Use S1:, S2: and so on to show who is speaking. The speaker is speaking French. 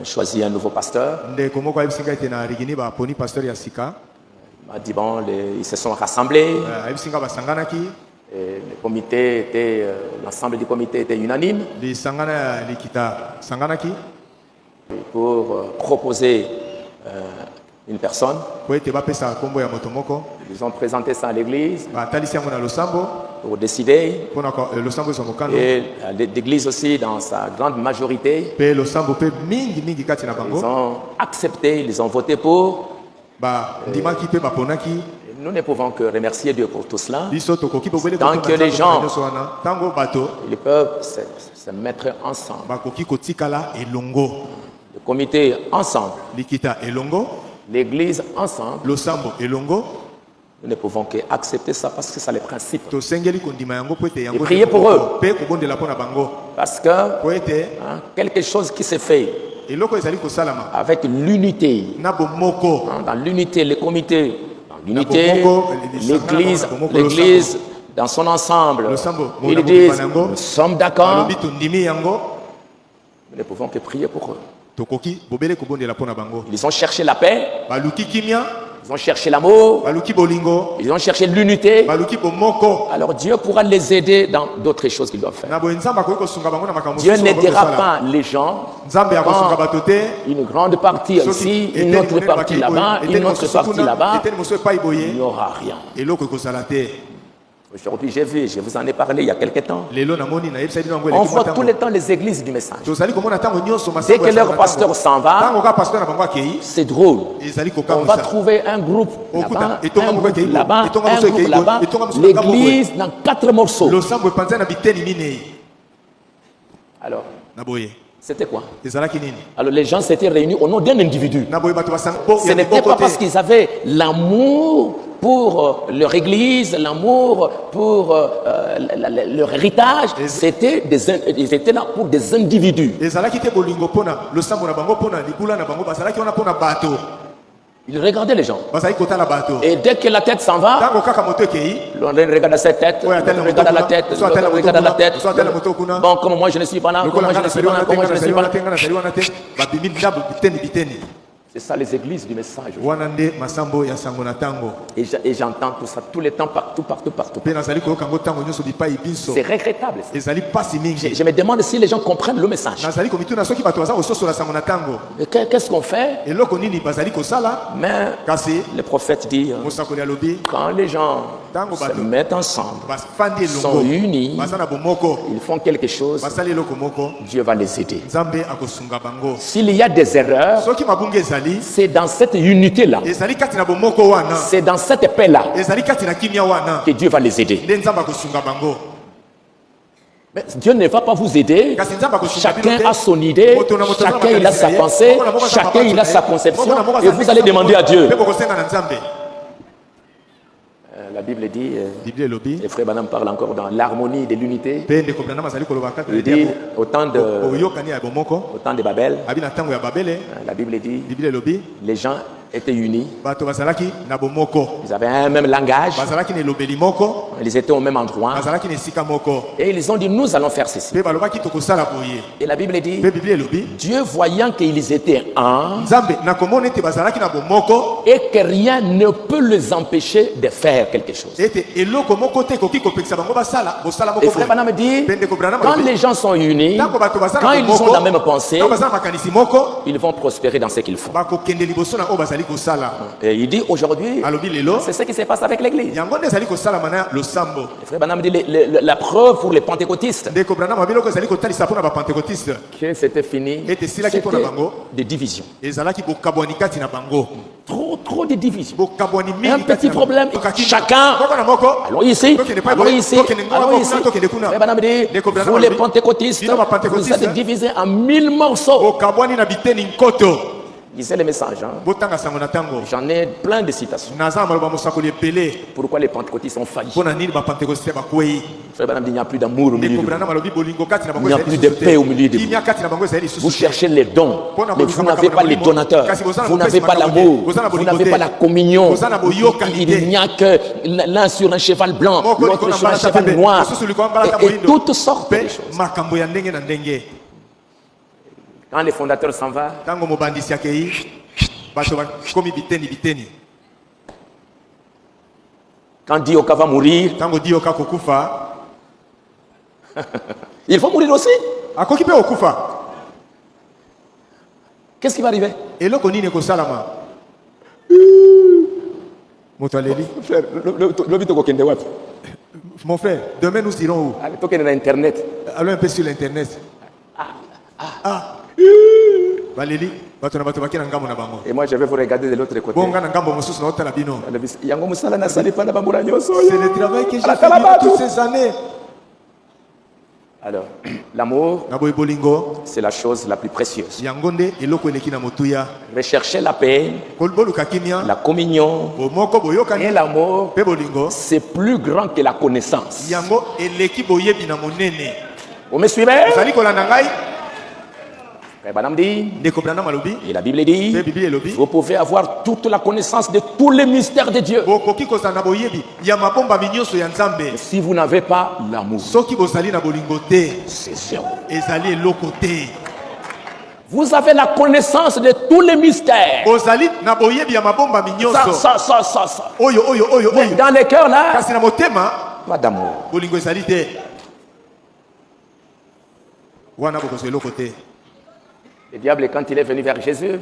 S1: choisi un nouveau pasteur. Il m'a dit, bon, ils se sont rassemblés. Et le comité était, l'ensemble du comité était unanime pour proposer une personne. Ils ont présenté ça à l'église pour décider. Et l'église aussi, dans sa grande majorité, ils ont accepté, ils ont voté pour. Nous ne pouvons que remercier Dieu pour tout cela. Tant que les gens ils peuvent se mettre ensemble, le comité ensemble, l'église ensemble, nous ne pouvons qu'accepter ça parce que c'est le principe. Et prier pour eux. Parce que quelque chose qui s'est fait avec l'unité, dans l'unité, le comité, l'unité, l'église dans son ensemble, ils disent, nous sommes d'accord, nous ne pouvons que prier pour eux. Ils ont cherché la paix, ils ont cherché l'amour, ils ont cherché l'unité. Alors Dieu pourra les aider dans d'autres choses qu'ils doivent faire. Dieu n'aidera pas les gens quand une grande partie ici, une autre partie là-bas, une autre partie là-bas, il n'y aura rien. Aujourd'hui, j'ai vu, je vous en ai parlé il y a quelque temps. On voit tout le temps les églises du message. Dès que leur pasteur s'en va, c'est drôle. On va trouver un groupe là-bas, un groupe là-bas, un groupe là-bas. L'église dans 4 morceaux. Alors, c'était quoi? Alors les gens s'étaient réunis au nom d'un individu. Ce n'était pas parce qu'ils avaient l'amour pour leur église, l'amour pour leur héritage. Ils étaient là pour des individus. Ils regardaient les gens. Et dès que la tête s'en va, on regarde à cette tête, on regarde à la tête, on regarde à la tête. Bon, comme moi je ne suis pas là, comme moi je ne suis pas là, comme moi je ne suis pas là. C'est ça les églises du message. Et j'entends tout ça tout le temps, partout. C'est regrettable. Je me demande si les gens comprennent le message. Qu'est-ce qu'on fait? Mais le prophète dit, quand les gens se mettent ensemble, sont unis, ils font quelque chose, Dieu va les aider. S'il y a des erreurs, c'est dans cette unité-là, c'est dans cette paix-là que Dieu va les aider. Mais Dieu ne va pas vous aider. Chacun a son idée, chacun il a sa pensée, chacun il a sa conception, et vous allez demander à Dieu. La Bible dit, et Frère Branham parle encore dans l'harmonie de l'unité. Il dit, au temps de Babel, la Bible dit, les gens étaient unis. Ils avaient un même langage. Ils étaient au même endroit. Et ils ont dit, nous allons faire ceci. Et la Bible dit, Dieu voyant qu'ils étaient un, et que rien ne peut les empêcher de faire quelque chose. Et Frère Branham dit, quand les gens sont unis, quand ils ont la même pensée, ils vont prospérer dans ce qu'ils font. Et il dit aujourd'hui, c'est ce qui se passe avec l'église. Frère Branham dit la preuve pour les pentecôtistes que c'était fini, c'était des divisions. Trop de divisions. Un petit problème, chacun, allons ici, allons ici, allons ici. Frère Branham dit, vous les pentecôtistes, vous êtes divisés en 1000 morceaux. Lisez les messages. J'en ai plein de citations. Pourquoi les pentecôtistes ont failli? Frère Branham dit, il n'y a plus d'amour au milieu de vous. Il n'y a plus de paix au milieu de vous. Vous cherchez les dons, mais vous n'avez pas les donateurs. Vous n'avez pas l'amour. Vous n'avez pas la communion. Il n'y a que l'un sur un cheval blanc, l'autre sur un cheval noir. Et toutes sortes de choses. Quand les fondateurs s'en vont, quand Dioka va mourir, il faut mourir aussi. Qu'est-ce qui va arriver?
S2: Mon frère, demain nous irons où? Allons un peu sur l'internet. Valérie,
S1: et moi je vais vous regarder de l'autre côté.
S2: C'est le travail que j'ai fait toutes ces années.
S1: Alors, l'amour, c'est la chose la plus précieuse. Rechercher la paix, la communion et l'amour, c'est plus grand que la connaissance. Vous me suivez? Et la Bible dit, vous pouvez avoir toute la connaissance de tous les mystères de Dieu. Mais si vous n'avez pas l'amour, c'est zéro. Vous avez la connaissance de tous les mystères. Ça. Mais dans les cœurs là, pas d'amour. Le diable, quand il est venu vers Jésus,